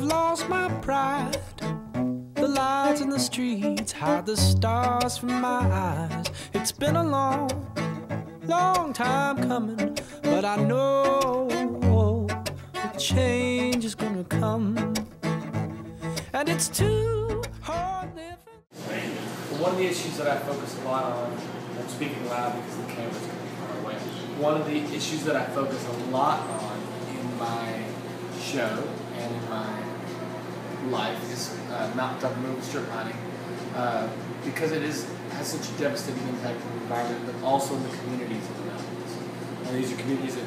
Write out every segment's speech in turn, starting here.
I've lost my pride. The lights in the streets hide the stars from my eyes. It's been a long, long time coming, but I know the change is gonna come. And it's too hard living. One of the issues that I focus a lot on, I'm speaking loud because the camera's coming far away. One of the issues that I focus a lot on in my show and in my life is mountaintop removal, strip mining, because it has such a devastating impact on the environment, but also in the communities of the mountains. And these are communities that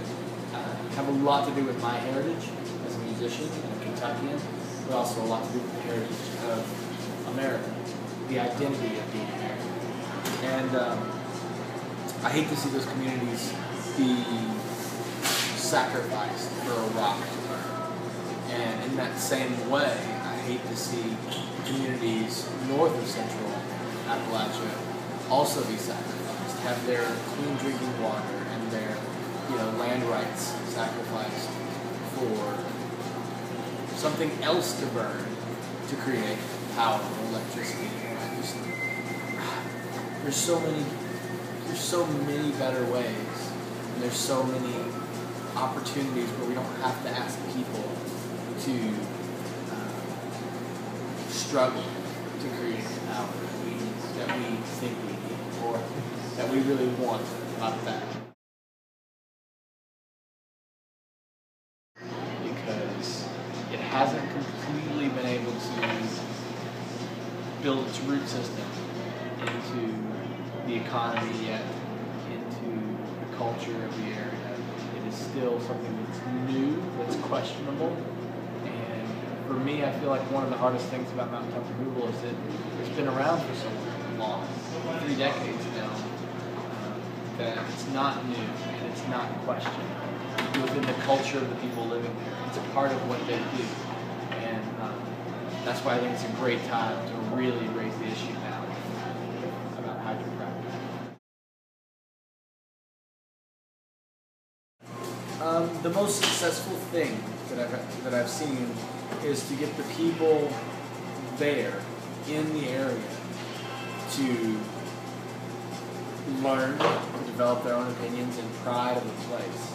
have a lot to do with my heritage as a musician and a Kentuckian, but also a lot to do with the heritage of America, the identity of being American. And I hate to see those communities be sacrificed for a rock to burn. And in that same way, I hate to see communities north of central Appalachia also be sacrificed, have their clean drinking water and their land rights sacrificed for something else to burn to create power or electricity. There's so many better ways, and there's so many opportunities where we don't have to ask people to struggle to create the power that we think we need, or that we really want about that. Because it hasn't completely been able to build its root system into the economy yet, into the culture of the area. It is still something that's new, that's questionable, and for me, I feel like one of the hardest things about mountaintop removal is that it's been around for so long, 3 decades now, that it's not new and it's not questioned within the culture of the people living there. It's a part of what they do, and that's why I think it's a great time to really raise the issue now about hydrocracking. The most successful thing that I've seen is to get the people there in the area to learn to develop their own opinions and pride of the place,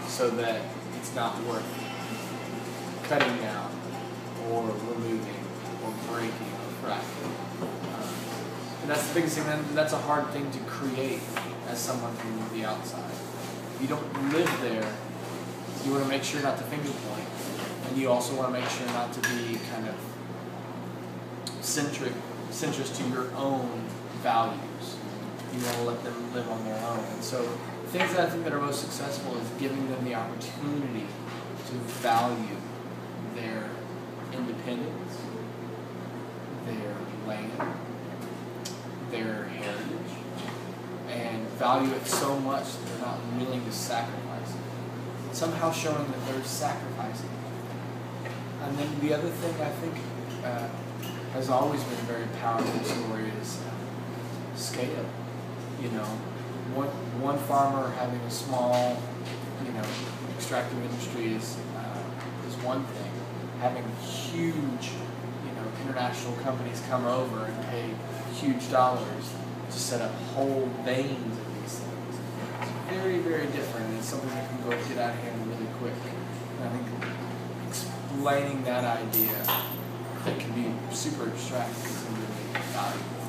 so that it's not worth cutting down or removing or breaking or fracturing. And that's the biggest thing, and that's a hard thing to create as someone from the outside. If you don't live there, you want to make sure not to finger point, and you also want to make sure not to be kind of centrist to your own values. You want to let them live on their own. And so things that I think that are most successful is giving them the opportunity to value their independence, their land, their heritage, and value it so much that they're not willing to sacrifice it. Somehow showing that they're sacrificing it. And then the other thing I think has always been a very powerful story is scale. One farmer having a small, extractive industry is one thing. Having huge, international companies come over and pay huge dollars to set up whole veins of these things. It's very, very different, and it's something that can go get out of hand really quick. And I think explaining that idea that can be super abstract is really valuable.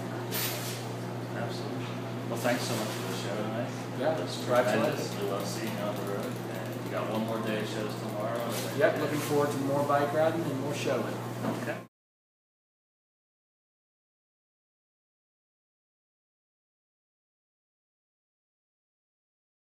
Absolutely. Well, thanks so much for the show tonight. Yeah, that's tremendous. We love seeing you on the road, and you got one more day of shows tomorrow. Yep, looking forward to more bike riding and more showing. Okay.